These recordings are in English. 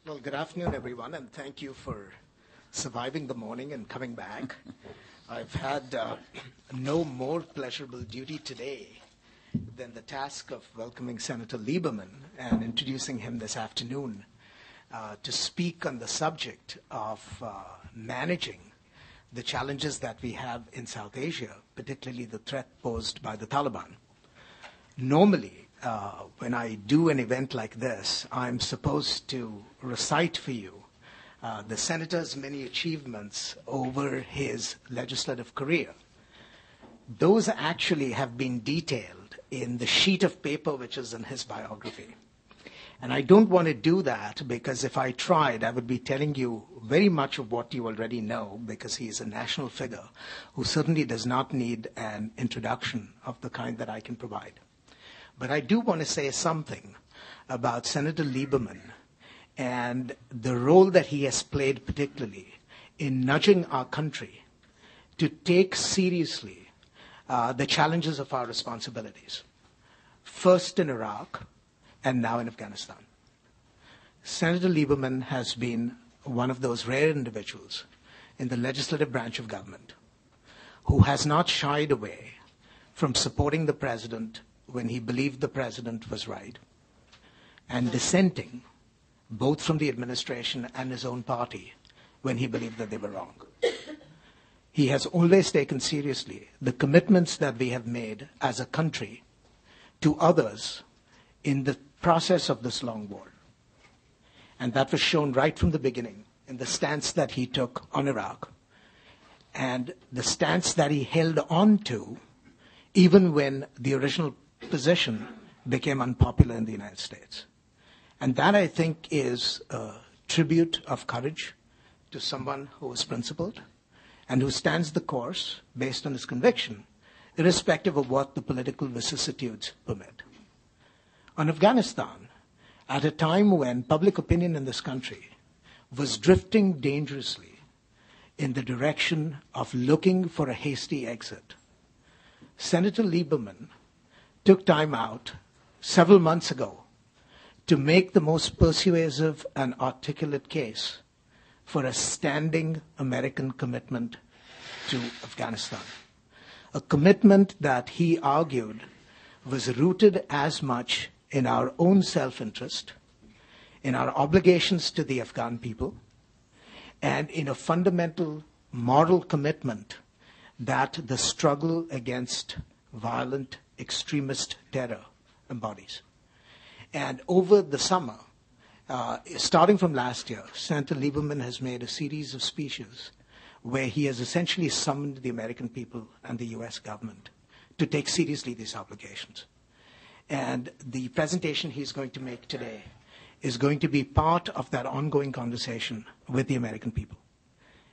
Well, good afternoon, everyone, and thank you for surviving the morning and coming back. I've had no more pleasurable duty today than the task of welcoming Senator Lieberman and introducing him this afternoon to speak on the subject of managing the challenges that we have in South Asia, particularly the threat posed by the Taliban. Normally, when I do an event like this, I'm supposed to recite for you the senator's many achievements over his legislative career. Those actually have been detailed in the sheet of paper which is in his biography. And I don't want to do that because if I tried, I would be telling you very much of what you already know, because he is a national figure who certainly does not need an introduction of the kind that I can provide. But I do want to say something about Senator Lieberman and the role that he has played, particularly in nudging our country to take seriously the challenges of our responsibilities, first in Iraq and now in Afghanistan. Senator Lieberman has been one of those rare individuals in the legislative branch of government who has not shied away from supporting the president when he believed the president was right, and dissenting both from the administration and his own party when he believed that they were wrong. He has always taken seriously the commitments that we have made as a country to others in the process of this long war. And that was shown right from the beginning in the stance that he took on Iraq and the stance that he held on to even when the original position became unpopular in the United States. And that, I think, is a tribute of courage to someone who is principled and who stands the course based on his conviction, irrespective of what the political vicissitudes permit. On Afghanistan, at a time when public opinion in this country was drifting dangerously in the direction of looking for a hasty exit, Senator Lieberman took time out several months ago to make the most persuasive and articulate case for a standing American commitment to Afghanistan. A commitment that he argued was rooted as much in our own self-interest, in our obligations to the Afghan people, and in a fundamental moral commitment that the struggle against violent extremist terror embodies. And over the summer, starting from last year, Senator Lieberman has made a series of speeches where he has essentially summoned the American people and the US government to take seriously these obligations. And the presentation he's going to make today is going to be part of that ongoing conversation with the American people.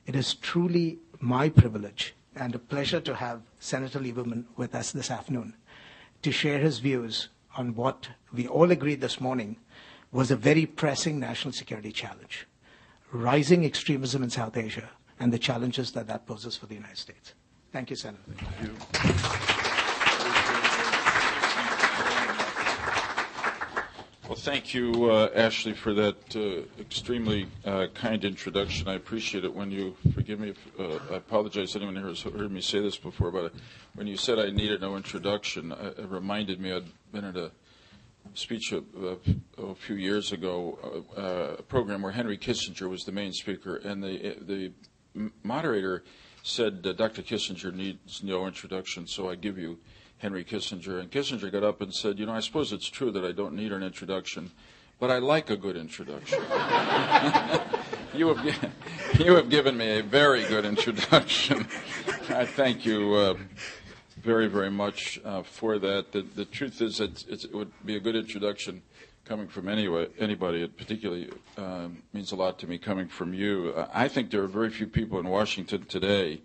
It is truly my privilege and a pleasure to have Senator Lieberman with us this afternoon to share his views on what we all agreed this morning was a very pressing national security challenge, rising extremism in South Asia and the challenges that that poses for the United States. Thank you, Senator. Thank you. Well, thank you, Ashley, for that extremely kind introduction. I appreciate it. When you, forgive me if I apologize to anyone who has heard me say this before, but when you said I needed no introduction, it reminded me I'd been at a speech a few years ago, a program where Henry Kissinger was the main speaker, and the moderator said Dr. Kissinger needs no introduction, so I give you Henry Kissinger. And Kissinger got up and said, I suppose it's true that I don't need an introduction, but I like a good introduction. You have given me a very good introduction. I thank you very, very much for that. The truth is that it would be a good introduction coming from anybody. It particularly means a lot to me coming from you. I think there are very few people in Washington today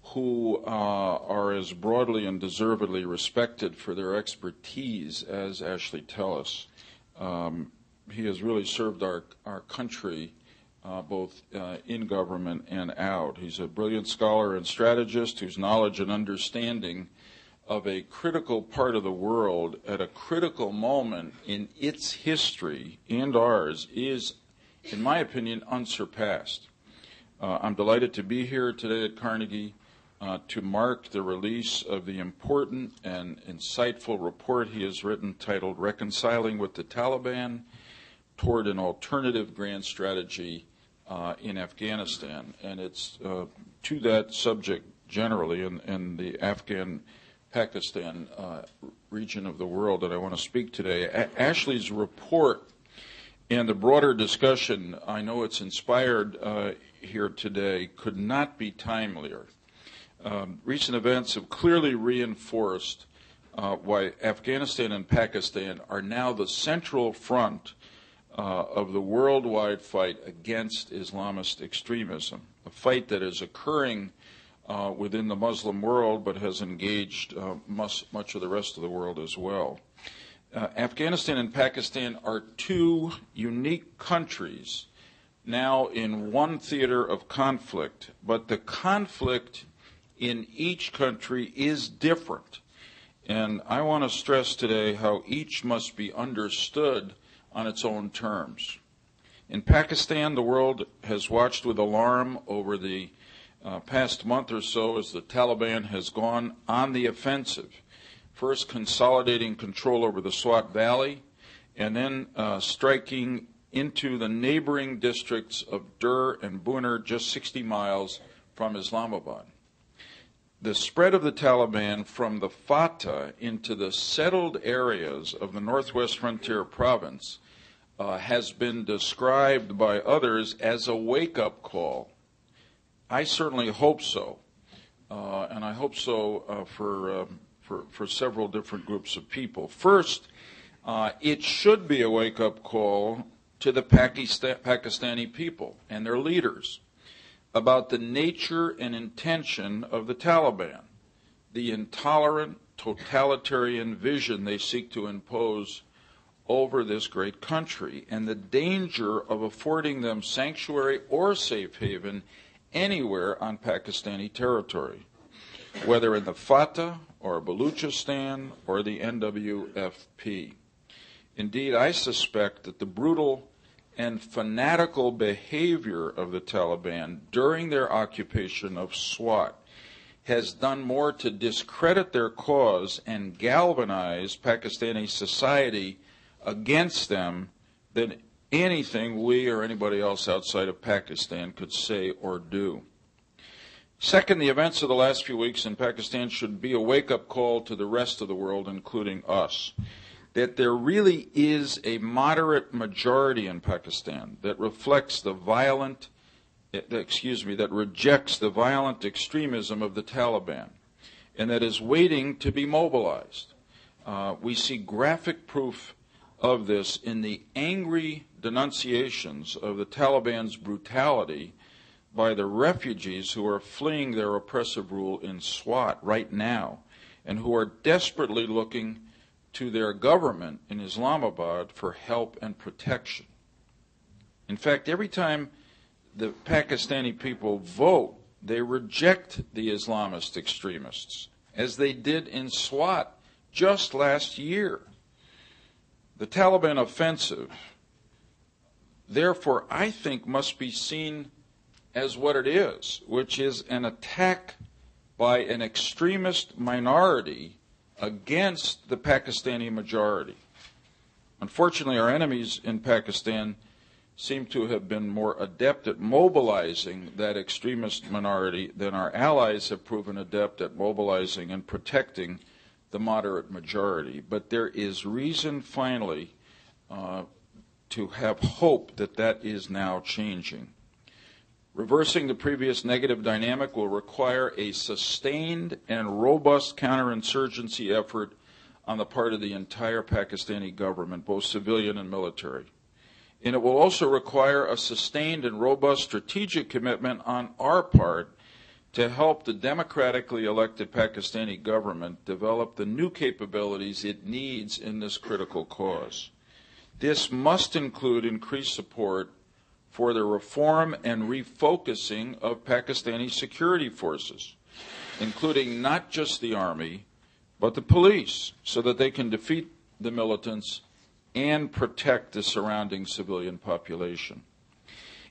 who are as broadly and deservedly respected for their expertise as Ashley Tellis. He has really served our country both in government and out. He's a brilliant scholar and strategist whose knowledge and understanding of a critical part of the world at a critical moment in its history and ours is in my opinion, unsurpassed. I'm delighted to be here today at Carnegie to mark the release of the important and insightful report he has written titled Reconciling with the Taliban Toward an Alternative Grand Strategy in Afghanistan. And it's to that subject generally in the Afghan-Pakistan region of the world that I want to speak today. Ashley's report and the broader discussion, I know it's inspired here today, could not be timelier. Recent events have clearly reinforced why Afghanistan and Pakistan are now the central front of the worldwide fight against Islamist extremism, a fight that is occurring within the Muslim world but has engaged much of the rest of the world as well. Afghanistan and Pakistan are two unique countries now in one theater of conflict, but the conflict in each country is different. And I want to stress today how each must be understood on its own terms. In Pakistan, the world has watched with alarm over the past month or so as the Taliban has gone on the offensive, first consolidating control over the Swat Valley and then striking into the neighboring districts of Dur and Buner, just 60 miles from Islamabad. The spread of the Taliban from the Fatah into the settled areas of the Northwest Frontier Province has been described by others as a wake-up call. I certainly hope so, and I hope so for several different groups of people. First, it should be a wake-up call to the Pakistani people and their leaders about the nature and intention of the Taliban, the intolerant, totalitarian vision they seek to impose over this great country, and the danger of affording them sanctuary or safe haven anywhere on Pakistani territory, whether in the Fatah or Baluchistan or the NWFP. Indeed, I suspect that the brutal and fanatical behavior of the Taliban during their occupation of Swat has done more to discredit their cause and galvanize Pakistani society against them than anything we or anybody else outside of Pakistan could say or do. Second, the events of the last few weeks in Pakistan should be a wake-up call to the rest of the world, including us, that there really is a moderate majority in Pakistan that reflects the that rejects the violent extremism of the Taliban, and that is waiting to be mobilized. We see graphic proof of this in the angry denunciations of the Taliban's brutality by the refugees who are fleeing their oppressive rule in Swat right now, and who are desperately looking to their government in Islamabad for help and protection. In fact, every time the Pakistani people vote, they reject the Islamist extremists, as they did in Swat just last year. The Taliban offensive, therefore, I think must be seen as what it is, which is an attack by an extremist minority against the Pakistani majority. Unfortunately, our enemies in Pakistan seem to have been more adept at mobilizing that extremist minority than our allies have proven adept at mobilizing and protecting the moderate majority. But there is reason, finally, to have hope that that is now changing. Reversing the previous negative dynamic will require a sustained and robust counterinsurgency effort on the part of the entire Pakistani government, both civilian and military. And it will also require a sustained and robust strategic commitment on our part to help the democratically elected Pakistani government develop the new capabilities it needs in this critical cause. This must include increased support for the reform and refocusing of Pakistani security forces, including not just the army, but the police, so that they can defeat the militants and protect the surrounding civilian population.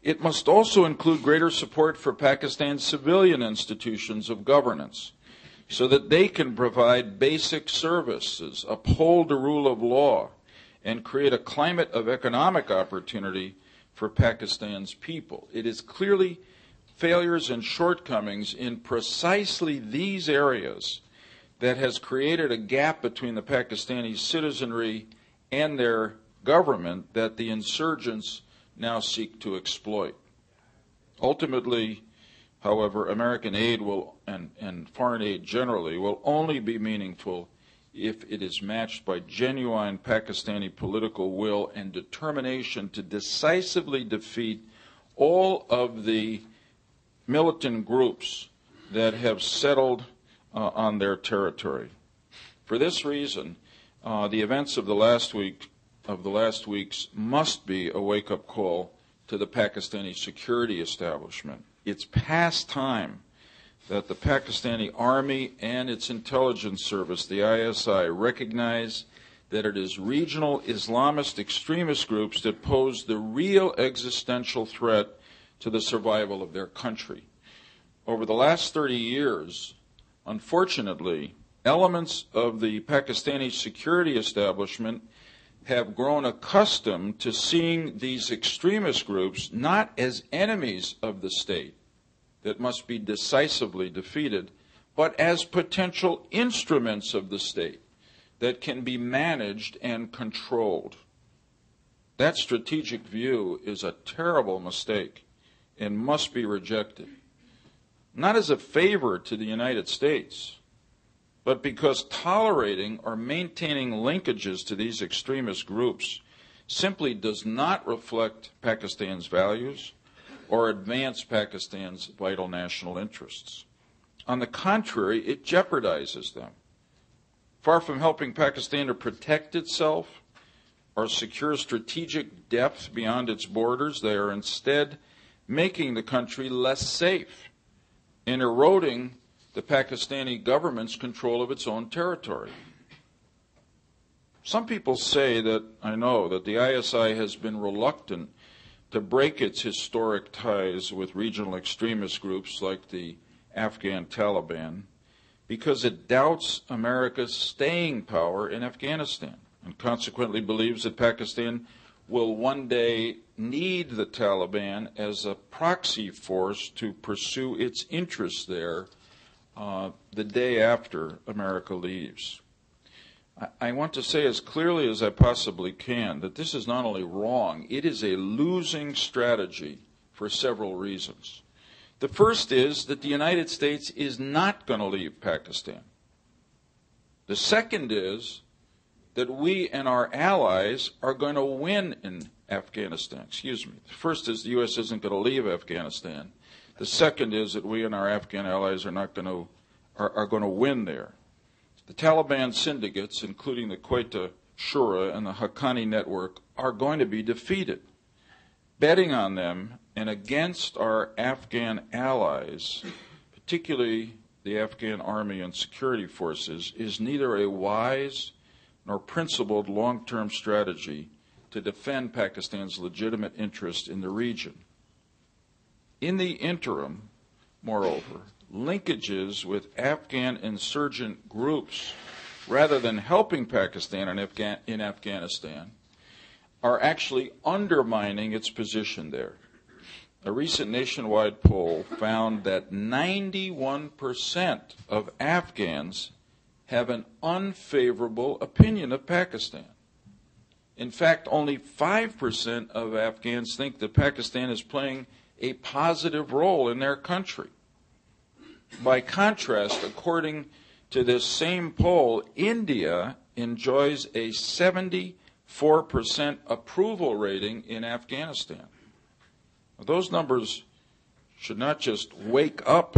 It must also include greater support for Pakistan's civilian institutions of governance so that they can provide basic services, uphold the rule of law, and create a climate of economic opportunity for Pakistan's people. It is clearly failures and shortcomings in precisely these areas that has created a gap between the Pakistani citizenry and their government that the insurgents now seek to exploit. Ultimately, however, American aid will, and foreign aid generally, will only be meaningful if it is matched by genuine Pakistani political will and determination to decisively defeat all of the militant groups that have settled on their territory. For this reason, the events of the last weeks must be a wake-up call to the Pakistani security establishment. It's past time that the Pakistani army and its intelligence service, the ISI, recognize that it is regional Islamist extremist groups that pose the real existential threat to the survival of their country. Over the last 30 years, unfortunately, elements of the Pakistani security establishment have grown accustomed to seeing these extremist groups not as enemies of the state that must be decisively defeated, but as potential instruments of the state that can be managed and controlled. That strategic view is a terrible mistake and must be rejected, not as a favor to the United States, but because tolerating or maintaining linkages to these extremist groups simply does not reflect Pakistan's values or advance Pakistan's vital national interests. On the contrary, it jeopardizes them. Far from helping Pakistan to protect itself or secure strategic depth beyond its borders, they are instead making the country less safe and eroding the Pakistani government's control of its own territory. Some people say that, I know, that the ISI has been reluctant to break its historic ties with regional extremist groups like the Afghan Taliban because it doubts America's staying power in Afghanistan and consequently believes that Pakistan will one day need the Taliban as a proxy force to pursue its interests there the day after America leaves. I want to say as clearly as I possibly can that this is not only wrong, it is a losing strategy for several reasons. The first is that the United States is not going to leave Pakistan. The second is that we and our allies are going to win in Afghanistan. The first is the U.S. isn't going to leave Afghanistan. The second is that we and our Afghan allies are going to win there. The Taliban syndicates, including the Quetta Shura and the Haqqani network, are going to be defeated. Betting on them and against our Afghan allies, particularly the Afghan army and security forces, is neither a wise nor principled long-term strategy to defend Pakistan's legitimate interest in the region. In the interim, moreover, linkages with Afghan insurgent groups, rather than helping Pakistan in Afghanistan, are actually undermining its position there. A recent nationwide poll found that 91% of Afghans have an unfavorable opinion of Pakistan. In fact, only 5% of Afghans think that Pakistan is playing a positive role in their country. By contrast, according to this same poll, India enjoys a 74% approval rating in Afghanistan. Those numbers should not just wake up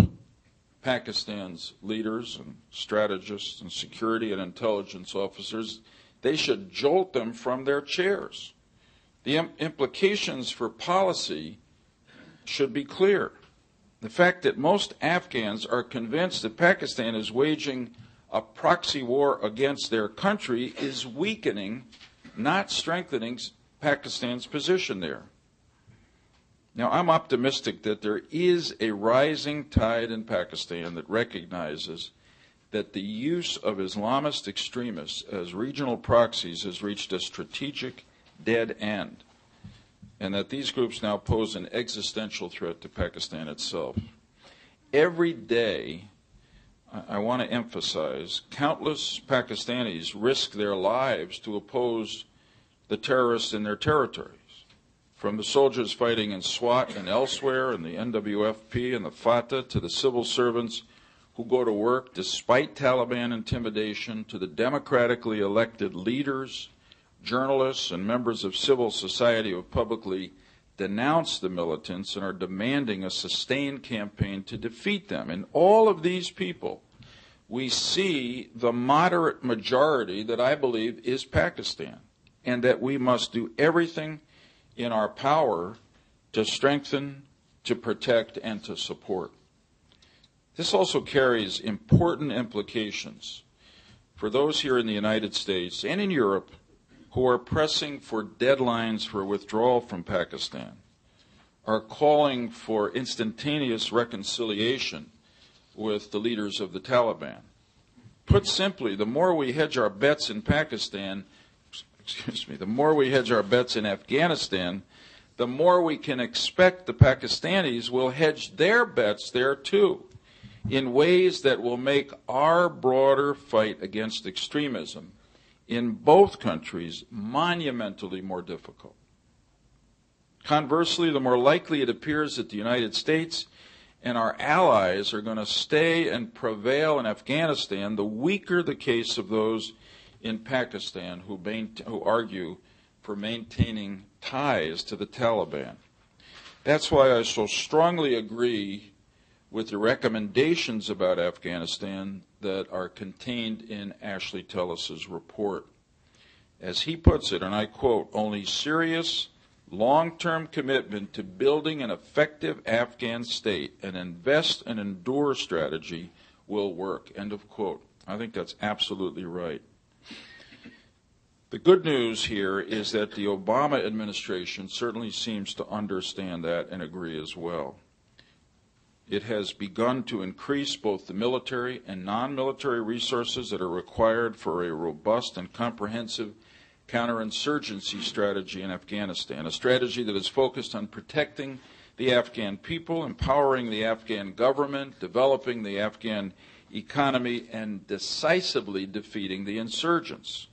Pakistan's leaders and strategists and security and intelligence officers, they should jolt them from their chairs. The implications for policy should be clear. The fact that most Afghans are convinced that Pakistan is waging a proxy war against their country is weakening, not strengthening, Pakistan's position there. Now, I'm optimistic that there is a rising tide in Pakistan that recognizes that the use of Islamist extremists as regional proxies has reached a strategic dead end, and that these groups now pose an existential threat to Pakistan itself. Every day, I want to emphasize, countless Pakistanis risk their lives to oppose the terrorists in their territories. From the soldiers fighting in SWAT and elsewhere, and the NWFP and the Fatah, to the civil servants who go to work despite Taliban intimidation, to the democratically elected leaders, journalists, and members of civil society who have publicly denounced the militants and are demanding a sustained campaign to defeat them. In all of these people, we see the moderate majority that I believe is Pakistan, and that we must do everything in our power to strengthen, to protect, and to support. This also carries important implications for those here in the United States and in Europe who are pressing for deadlines for withdrawal from Pakistan, are calling for instantaneous reconciliation with the leaders of the Taliban. Put simply, the more we hedge our bets in the more we hedge our bets in Afghanistan, the more we can expect the Pakistanis will hedge their bets there too, in ways that will make our broader fight against extremism in both countries monumentally more difficult. Conversely, the more likely it appears that the United States and our allies are going to stay and prevail in Afghanistan, the weaker the case of those in Pakistan who argue for maintaining ties to the Taliban. That's why I so strongly agree with the recommendations about Afghanistan that are contained in Ashley Tellis's report. As he puts it, and I quote, "Only serious, long-term commitment to building an effective Afghan state, an invest and endure strategy will work," end of quote. I think that's absolutely right. The good news here is that the Obama administration certainly seems to understand that and agree as well. It has begun to increase both the military and non-military resources that are required for a robust and comprehensive counterinsurgency strategy in Afghanistan, a strategy that is focused on protecting the Afghan people, empowering the Afghan government, developing the Afghan economy, and decisively defeating the insurgents.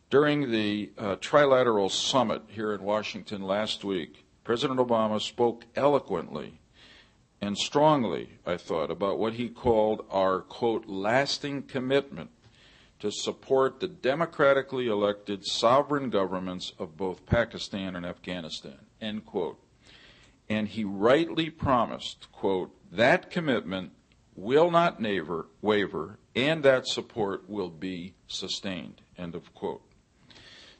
During the trilateral summit here in Washington last week, President Obama spoke eloquently and strongly, I thought, about what he called our, quote, lasting commitment to support the democratically elected sovereign governments of both Pakistan and Afghanistan, end quote. And he rightly promised, quote, that commitment will not waver and that support will be sustained, end of quote.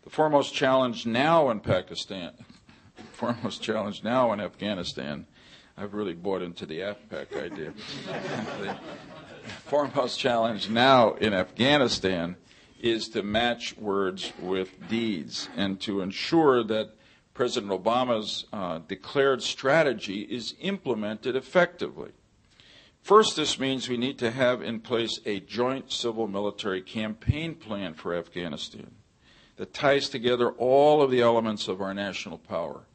The foremost challenge now in Afghanistan, I've really bought into the AFPAC idea. The foremost challenge now in Afghanistan is to match words with deeds and to ensure that President Obama's declared strategy is implemented effectively. First, this means we need to have in place a joint civil-military campaign plan for Afghanistan that ties together all of the elements of our national power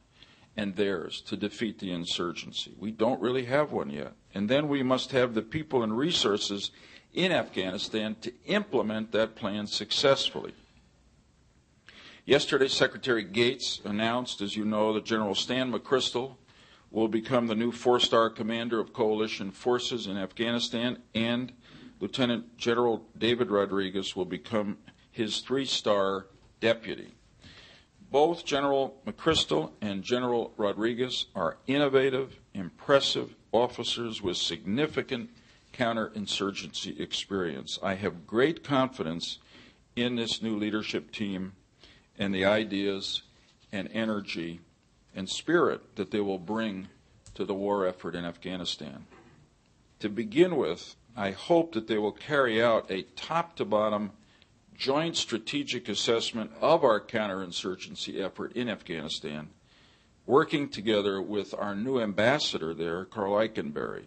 and theirs to defeat the insurgency. We don't really have one yet. And then we must have the people and resources in Afghanistan to implement that plan successfully. Yesterday, Secretary Gates announced, as you know, that General Stan McChrystal will become the new 4-star commander of coalition forces in Afghanistan, and Lieutenant General David Rodriguez will become his 3-star deputy. Both General McChrystal and General Rodriguez are innovative, impressive officers with significant counterinsurgency experience. I have great confidence in this new leadership team and the ideas and energy and spirit that they will bring to the war effort in Afghanistan. To begin with, I hope that they will carry out a top-to-bottom joint strategic assessment of our counterinsurgency effort in Afghanistan working together with our new ambassador there, Carl Eikenberry,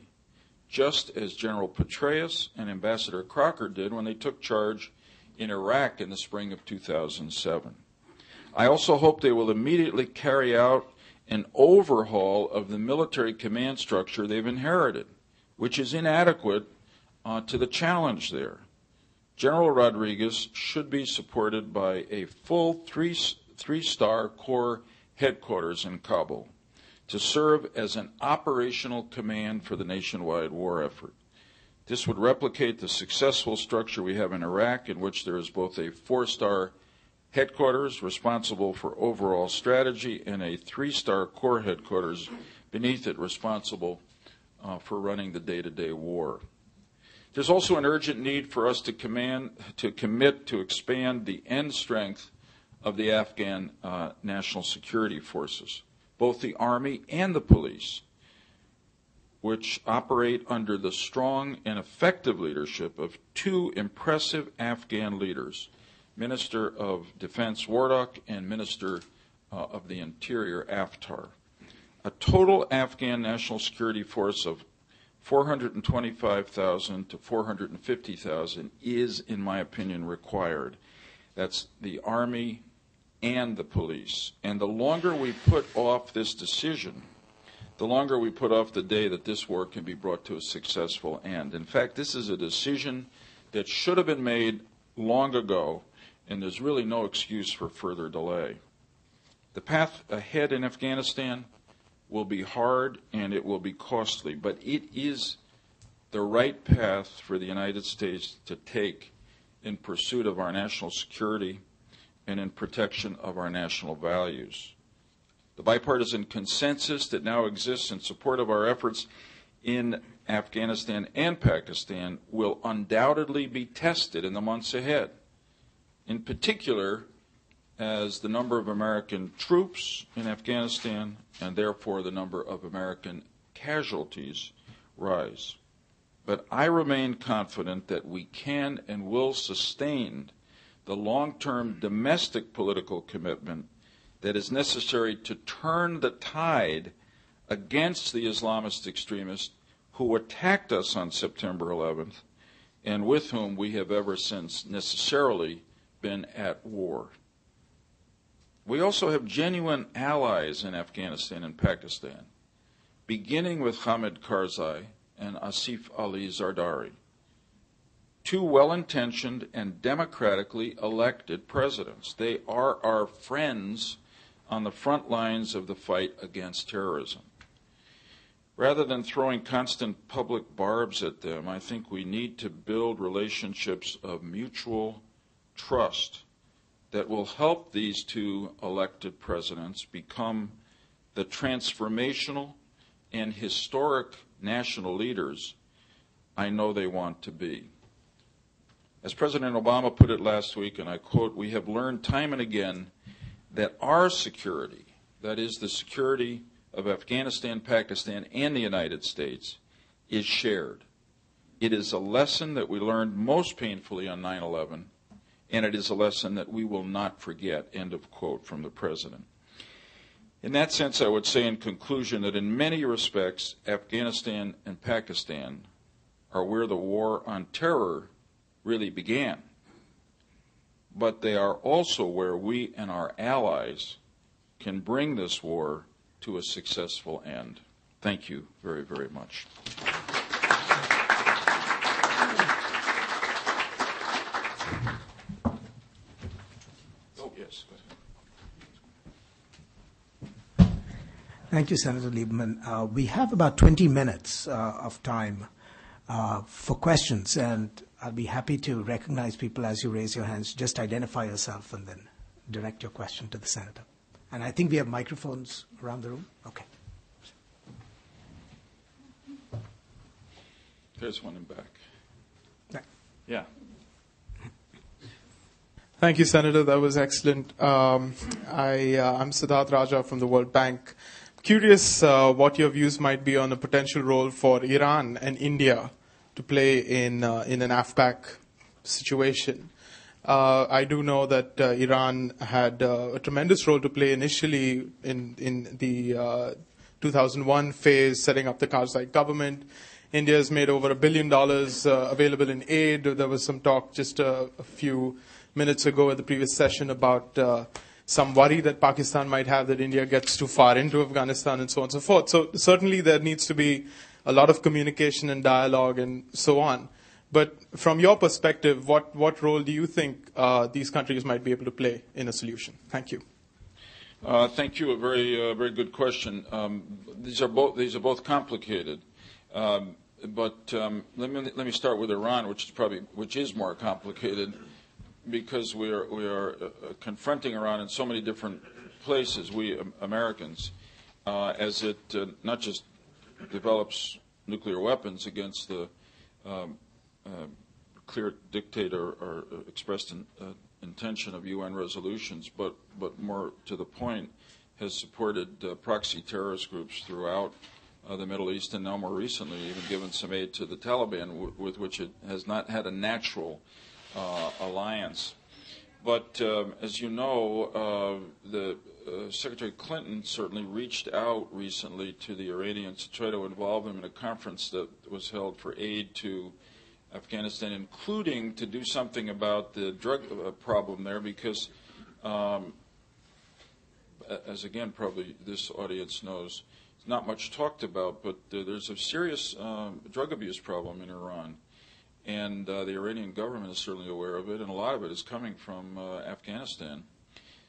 just as General Petraeus and Ambassador Crocker did when they took charge in Iraq in the spring of 2007. I also hope they will immediately carry out an overhaul of the military command structure they've inherited, which is inadequate to the challenge there. General Rodriguez should be supported by a full three-star Corps headquarters in Kabul to serve as an operational command for the nationwide war effort. This would replicate the successful structure we have in Iraq, in which there is both a 4-star headquarters responsible for overall strategy and a 3-star Corps headquarters beneath it responsible for running the day-to-day war. There's also an urgent need for us to commit to expand the end strength of the Afghan national security forces, both the army and the police, which operate under the strong and effective leadership of two impressive Afghan leaders, Minister of Defense Wardak and Minister of the Interior Aftar. A total Afghan national security force of 425,000 to 450,000 is, in my opinion, required. That's the Army and the police. And the longer we put off this decision, the longer we put off the day that this war can be brought to a successful end. In fact, this is a decision that should have been made long ago, and there's really no excuse for further delay. The path ahead in Afghanistan will be hard and it will be costly, but it is the right path for the United States to take in pursuit of our national security and in protection of our national values. The bipartisan consensus that now exists in support of our efforts in Afghanistan and Pakistan will undoubtedly be tested in the months ahead, in particular as the number of American troops in Afghanistan and therefore the number of American casualties rise. But I remain confident that we can and will sustain the long-term domestic political commitment that is necessary to turn the tide against the Islamist extremists who attacked us on September 11th and with whom we have ever since necessarily been at war. We also have genuine allies in Afghanistan and Pakistan, beginning with Hamid Karzai and Asif Ali Zardari, two well-intentioned and democratically elected presidents. They are our friends on the front lines of the fight against terrorism. Rather than throwing constant public barbs at them, I think we need to build relationships of mutual trust that will help these two elected presidents become the transformational and historic national leaders I know they want to be. As President Obama put it last week, and I quote, "We have learned time and again that our security, that is the security of Afghanistan, Pakistan, and the United States, is shared. It is a lesson that we learned most painfully on 9/11, and it is a lesson that we will not forget," end of quote from the President. In that sense, I would say in conclusion that in many respects, Afghanistan and Pakistan are where the war on terror really began. But they are also where we and our allies can bring this war to a successful end. Thank you very, very much. Oh, yes. Thank you, Senator Lieberman. We have about 20 minutes of time for questions, and I'll be happy to recognize people as you raise your hands. Just identify yourself and then direct your question to the Senator. And I think we have microphones around the room. Okay. There's one in back. Yeah. Yeah. Thank you, Senator. That was excellent. I'm Siddharth Raja from the World Bank. Curious what your views might be on a potential role for Iran and India to play in an AFPAC situation. I do know that Iran had a tremendous role to play initially in the 2001 phase, setting up the Karzai government. India has made over $1 billion available in aid. There was some talk just a few minutes ago at the previous session about some worry that Pakistan might have that India gets too far into Afghanistan and so on and so forth. So certainly there needs to be a lot of communication and dialogue and so on. But from your perspective, what role do you think these countries might be able to play in a solution? Thank you. Thank you. A very good question. These are both complicated. But let me start with Iran, which is more complicated, because we are confronting Iran in so many different places. We Americans, as it not just develops nuclear weapons against the clear dictate or expressed intention of UN resolutions, but more to the point, has supported proxy terrorist groups throughout the Middle East, and now more recently even given some aid to the Taliban, with which it has not had a natural alliance. But as you know, the Secretary Clinton certainly reached out recently to the Iranians to try to involve them in a conference that was held for aid to Afghanistan, including to do something about the drug problem there, because, as again probably this audience knows, it's not much talked about, but there's a serious drug abuse problem in Iran. And the Iranian government is certainly aware of it, and a lot of it is coming from Afghanistan.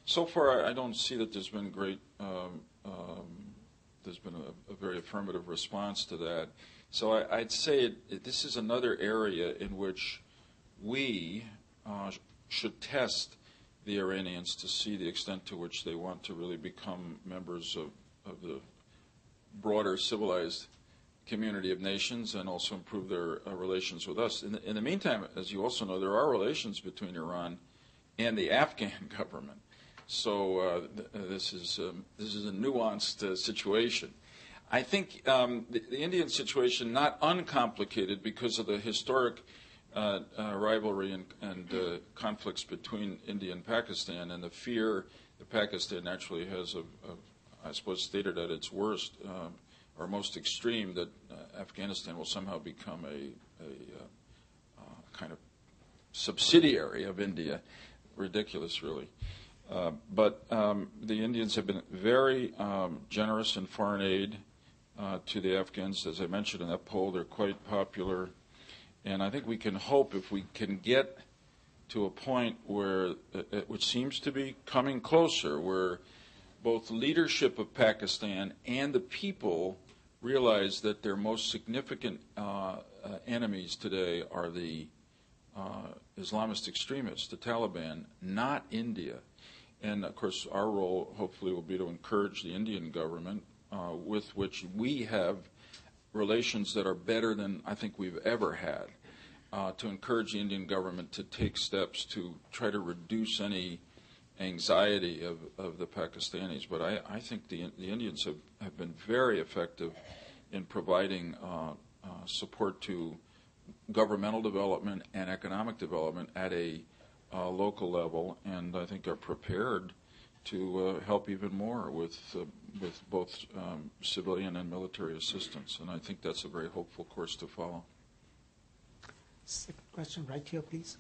So far, I don't see that there's been there's been a very affirmative response to that. So I'd say this is another area in which we should test the Iranians to see the extent to which they want to really become members of the broader civilized community of nations, and also improve their relations with us. In the meantime, as you also know, there are relations between Iran and the Afghan government. So this is a nuanced situation. I think the Indian situation, not uncomplicated because of the historic rivalry and conflicts between India and Pakistan, and the fear that Pakistan naturally has of I suppose stated at its worst, or most extreme, that Afghanistan will somehow become a kind of subsidiary of India. Ridiculous, really. But the Indians have been very generous in foreign aid to the Afghans. As I mentioned in that poll, they're quite popular. And I think we can hope, if we can get to a point where, which seems to be coming closer, where both leadership of Pakistan and the people realize that their most significant enemies today are the Islamist extremists, the Taliban, not India. And, of course, our role, hopefully, will be to encourage the Indian government, with which we have relations that are better than I think we've ever had, to encourage the Indian government to take steps to try to reduce any anxiety of the Pakistanis. But I think the Indians have been very effective in providing support to governmental development and economic development at a local level, and I think are prepared to help even more with both civilian and military assistance. And I think that's a very hopeful course to follow. Second question right here, please.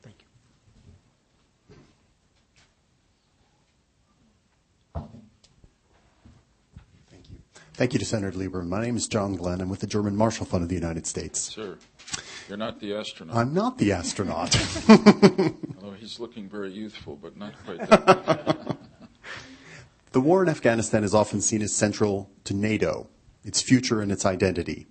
Thank you. Thank you. Thank you to Senator Lieberman. My name is John Glenn. I'm with the German Marshall Fund of the United States. Sir, you're not the astronaut. I'm not the astronaut. Although he's looking very youthful, but not quite that. The war in Afghanistan is often seen as central to NATO, its future and its identity.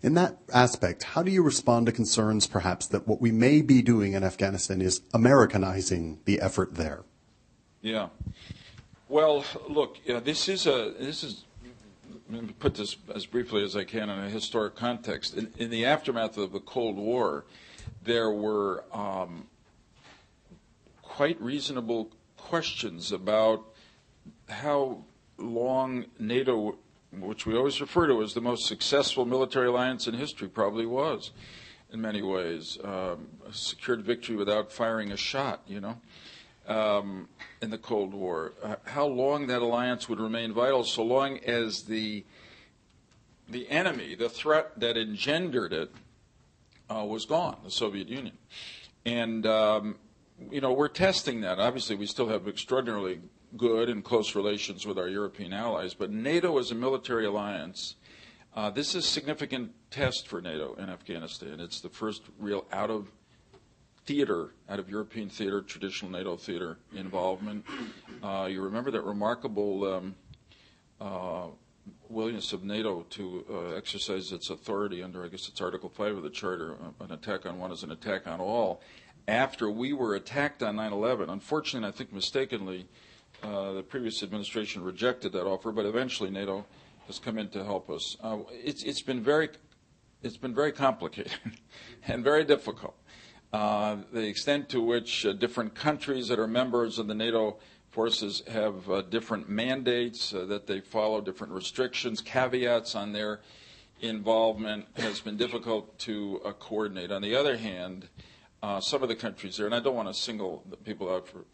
In that aspect, how do you respond to concerns, perhaps, that what we may be doing in Afghanistan is Americanizing the effort there? Yeah. Well, look, this is let me put this as briefly as I can in a historic context. In the aftermath of the Cold War, there were quite reasonable questions about how long NATO, which we always refer to as the most successful military alliance in history, probably was. in many ways. A secured victory without firing a shot, in the Cold War. How long that alliance would remain vital, so long as the enemy, the threat that engendered it, was gone, the Soviet Union. And, we're testing that. Obviously, we still have extraordinarily good and close relations with our European allies, but NATO as a military alliance, this is a significant test for NATO in Afghanistan. It's the first real out of European theater, traditional NATO theater involvement. You remember that remarkable willingness of NATO to exercise its authority under, I guess it's Article 5 of the Charter, an attack on one is an attack on all, after we were attacked on 9/11. Unfortunately, I think mistakenly, the previous administration rejected that offer, but eventually NATO has come in to help us. It's been very complicated and very difficult. The extent to which different countries that are members of the NATO forces have different mandates that they follow, different restrictions, caveats on their involvement has been difficult to coordinate. On the other hand, some of the countries there, and I don't want to single the people out for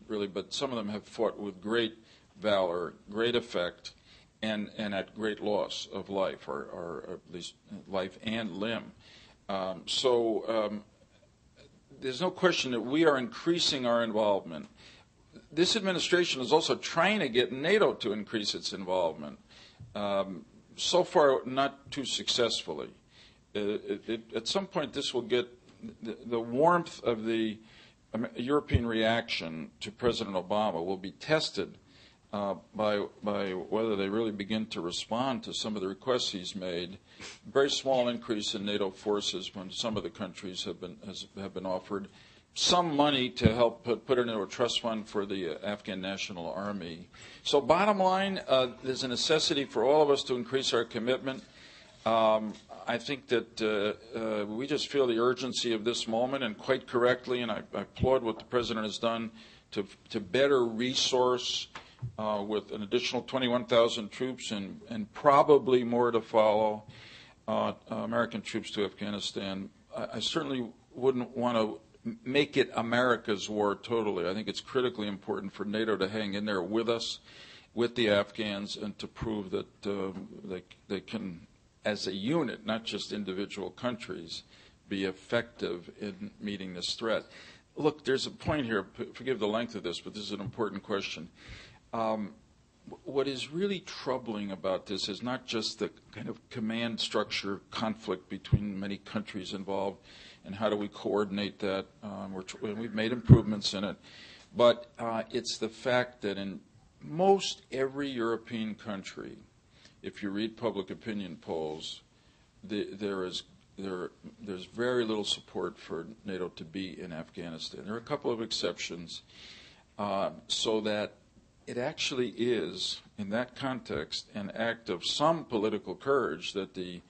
really, but some of them have fought with great valor, great effect, and at great loss of life, or at least life and limb. There's no question that we are increasing our involvement. This administration is also trying to get NATO to increase its involvement. So far, not too successfully. At some point, this will get the warmth of the European reaction to President Obama will be tested by whether they really begin to respond to some of the requests he's made. Very small increase in NATO forces when some of the countries have been offered some money to help put it into a trust fund for the Afghan National Army. So bottom line, there's a necessity for all of us to increase our commitment. I think that we just feel the urgency of this moment, and quite correctly, and I applaud what the President has done to better resource with an additional 21,000 troops and probably more to follow, American troops to Afghanistan. I certainly wouldn't want to make it America's war totally. I think it's critically important for NATO to hang in there with us, with the Afghans, and to prove that they can, as a unit, not just individual countries, be effective in meeting this threat. Look, there's a point here, forgive the length of this, but this is an important question. What is really troubling about this is not just the kind of command structure conflict between many countries involved and how do we coordinate that. We've made improvements in it. But it's the fact that in most every European country, if you read public opinion polls, there's very little support for NATO to be in Afghanistan. There are a couple of exceptions, so that it actually is, in that context, an act of some political courage that the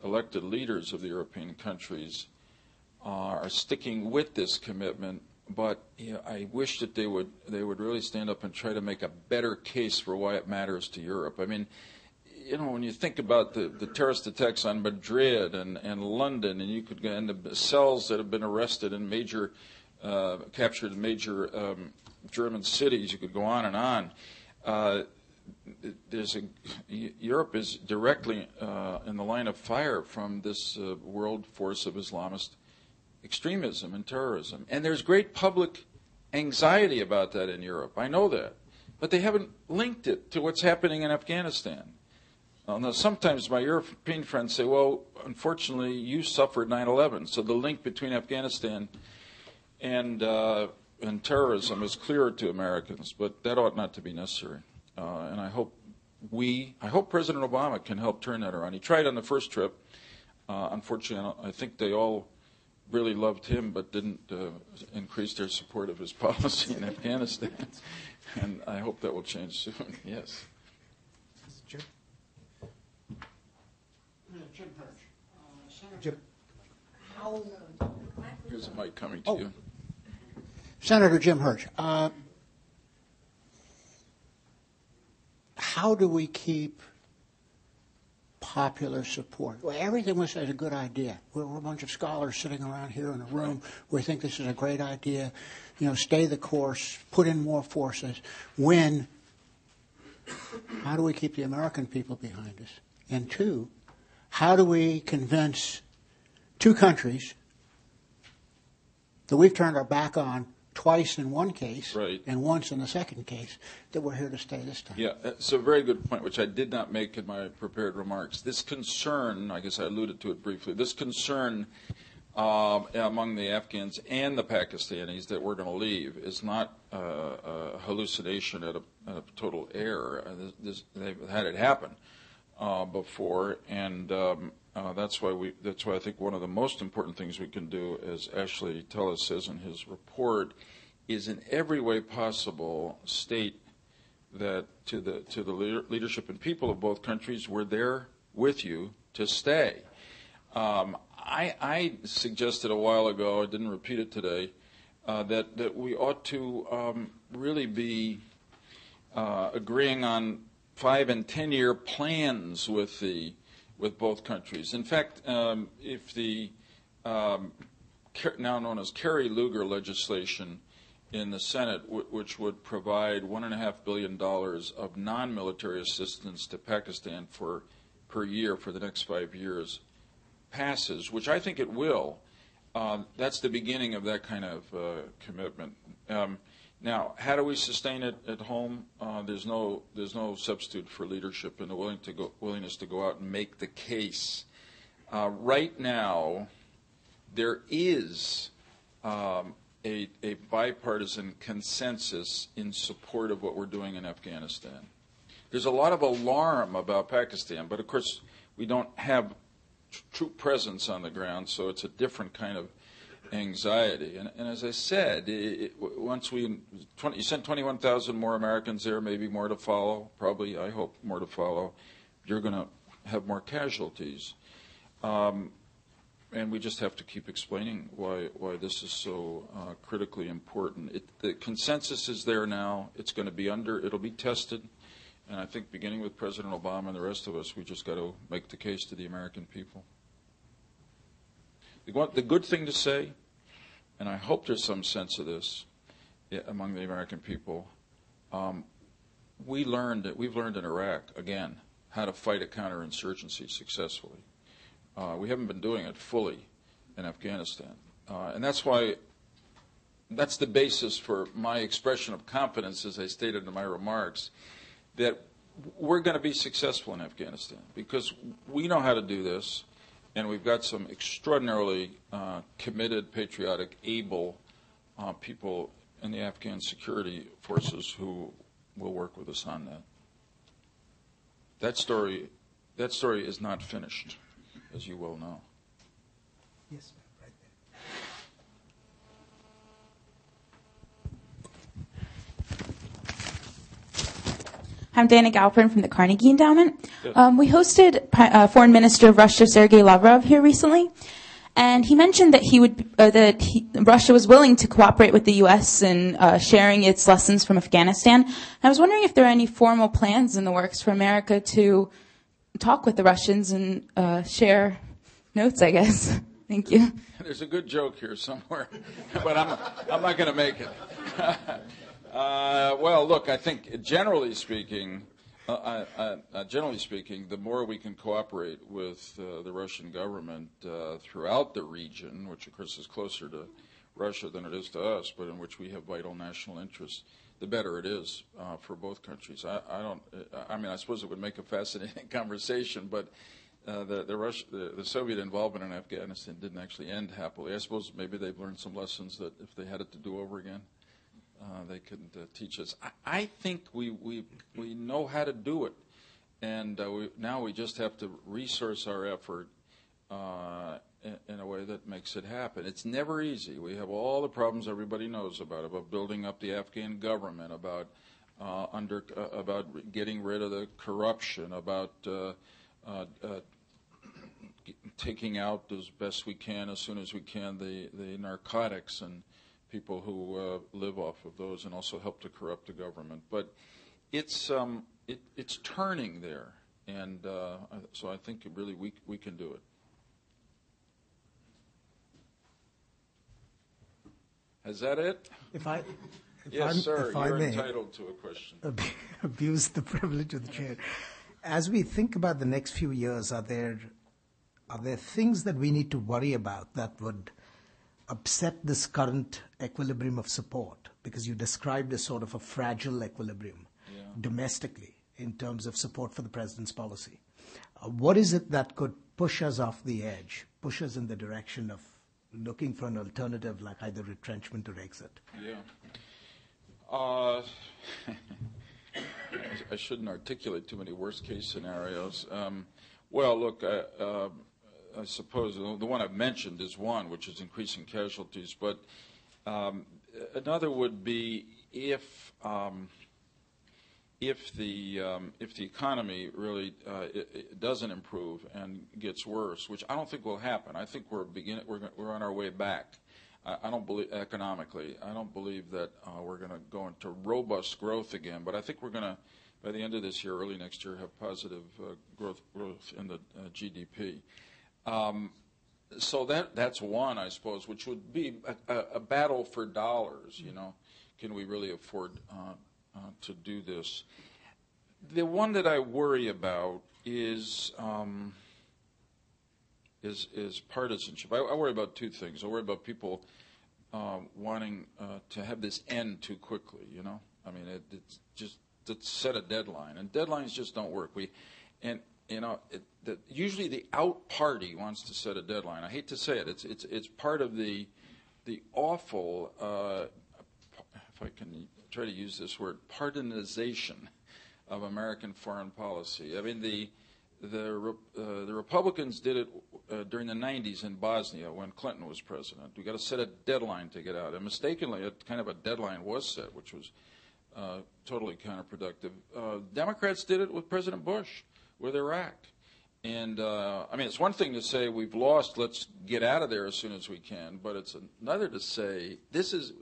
elected leaders of the European countries are sticking with this commitment. But I wish that they would really stand up and try to make a better case for why it matters to Europe. I mean, when you think about the terrorist attacks on Madrid and London, and you could and the cells that have been arrested in captured in major German cities, you could go on and on. Europe is directly in the line of fire from this world force of Islamist extremism and terrorism. And there's great public anxiety about that in Europe. I know that. But they haven't linked it to what's happening in Afghanistan. Now, sometimes my European friends say, well, unfortunately, you suffered 9/11, so the link between Afghanistan and terrorism is clearer to Americans, but that ought not to be necessary. And I hope President Obama can help turn that around. He tried on the first trip. Unfortunately, I think they all really loved him, but didn't increase their support of his policy in Afghanistan. And I hope that will change soon. Yes. Jim? Jim Hirsch. Jim. Here's a mic coming to you. Senator Jim Hirsch. How do we keep popular support. Well, everything was a good idea. We're a bunch of scholars sitting around here in a room. We think this is a great idea. Stay the course, put in more forces. When? How do we keep the American people behind us? And two, how do we convince two countries that we've turned our back on twice in one case and once in the second case, that we're here to stay this time? Yeah, it's a very good point, which I did not make in my prepared remarks. This concern, I guess I alluded to it briefly, this concern among the Afghans and the Pakistanis that we're going to leave is not a hallucination at a total error. They've had it happen before, and that's why I think one of the most important things we can do, as Ashley Tellis says in his report, is in every way possible state that to the leadership and people of both countries, we're there with you to stay. I suggested a while ago, I didn't repeat it today, that we ought to really be agreeing on 5- and 10-year plans with both countries. In fact, if the now known as Kerry-Lugar legislation in the Senate, which would provide $1.5 billion of non-military assistance to Pakistan per year for the next 5 years, passes, which I think it will, that's the beginning of that kind of commitment. Now, how do we sustain it at home? There's no substitute for leadership and the willingness to go out and make the case. Right now, there is a bipartisan consensus in support of what we're doing in Afghanistan. There's a lot of alarm about Pakistan, but of course we don't have true presence on the ground, so it's a different kind of anxiety. And as I said, once you sent 21,000 more Americans there, maybe more to follow, probably, I hope, more to follow, you're going to have more casualties. And we just have to keep explaining why this is so critically important. The consensus is there now. It's going to be it'll be tested. And I think beginning with President Obama and the rest of us, we just got to make the case to the American people. The good thing to say, and I hope there's some sense of this among the American people, we've learned in Iraq, again, how to fight a counterinsurgency successfully. We haven't been doing it fully in Afghanistan. And that's the basis for my expression of confidence, as I stated in my remarks, that we're going to be successful in Afghanistan because we know how to do this, and we've got some extraordinarily committed, patriotic, able people in the Afghan security forces who will work with us on that. That story is not finished, as you well know. Yes, ma'am, right there. I'm Dana Galperin from the Carnegie Endowment. Yes. We hosted Foreign Minister of Russia Sergei Lavrov here recently, and he mentioned that Russia was willing to cooperate with the U.S. in sharing its lessons from Afghanistan. I was wondering if there are any formal plans in the works for America to talk with the Russians and share notes, I guess. Thank you. There's a good joke here somewhere, but I'm not going to make it. Well, look, I think generally speaking, the more we can cooperate with the Russian government throughout the region, which of course is closer to Russia than it is to us, but in which we have vital national interests, the better it is for both countries. I suppose it would make a fascinating conversation, but the Soviet involvement in Afghanistan didn't actually end happily. I suppose maybe they've learned some lessons that if they had it to do over again, they could teach us. I think we know how to do it, and now we just have to resource our effort in a way that makes it happen. It's never easy. We have all the problems everybody knows about building up the Afghan government, about getting rid of the corruption, about taking out as best we can, as soon as we can, the narcotics and people who live off of those, and also help to corrupt the government. But it's turning there. And so I think really we can do it. Is that it? Yes, sir. If You're I may entitled to a question. abuse the privilege of the chair. As we think about the next few years, are there things that we need to worry about that would upset this current equilibrium of support? Because you described as sort of a fragile equilibrium domestically in terms of support for the president's policy. What is it that could push us off the edge, push us in the direction of looking for an alternative like either retrenchment or exit? Yeah. I shouldn't articulate too many worst-case scenarios. Well, look, I suppose the one I've mentioned is one, which is increasing casualties. But another would be if the economy really it doesn't improve and gets worse, which I don't think will happen. I think we're on our way back. I don't believe economically. I don't believe that we're going to go into robust growth again. But I think we're going to, by the end of this year, early next year, have positive growth in the GDP. So that's one, I suppose, which would be a battle for dollars. You know, can we really afford to do this? The one that I worry about is partisanship. I worry about two things. I worry about people wanting to have this end too quickly. You know, I mean, it's just to set a deadline, and deadlines just don't work. Usually the out party wants to set a deadline. I hate to say it. It's part of the awful, if I can try to use this word, pardonization of American foreign policy. I mean, the Republicans did it during the 90s in Bosnia when Clinton was president. We got to set a deadline to get out. And mistakenly, kind of a deadline was set, which was totally counterproductive. Democrats did it with President Bush, with Iraq. And, I mean, it's one thing to say we've lost, let's get out of there as soon as we can. But it's another to say this is...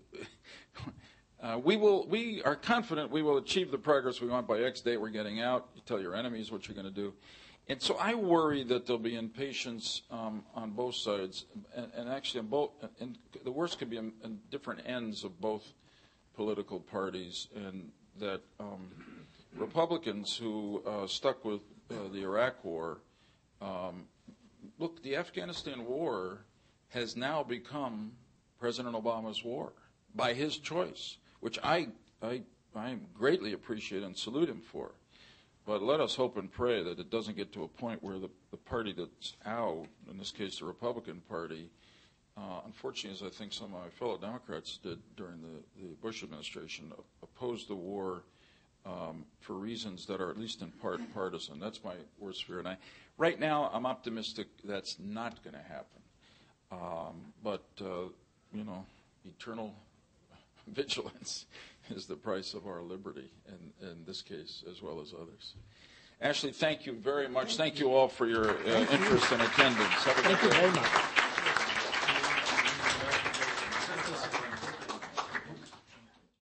we are confident we will achieve the progress we want by X date. We're getting out. You tell your enemies what you're going to do. And so I worry that there'll be impatience on both sides, and actually and the worst could be in different ends of both political parties, and that Republicans who stuck with the Iraq War, look, the Afghanistan war has now become President Obama's war by his choice, which I greatly appreciate and salute him for. But let us hope and pray that it doesn't get to a point where the party that's out, in this case the Republican Party, unfortunately, as I think some of my fellow Democrats did during the Bush administration, opposed the war for reasons that are at least in part partisan. That's my worst fear. And right now, I'm optimistic that's not going to happen. But eternal vigilance is the price of our liberty, in this case as well as others. Ashley, thank you very much. Thank you all for your interest and attendance. Have a good day. Thank you very much.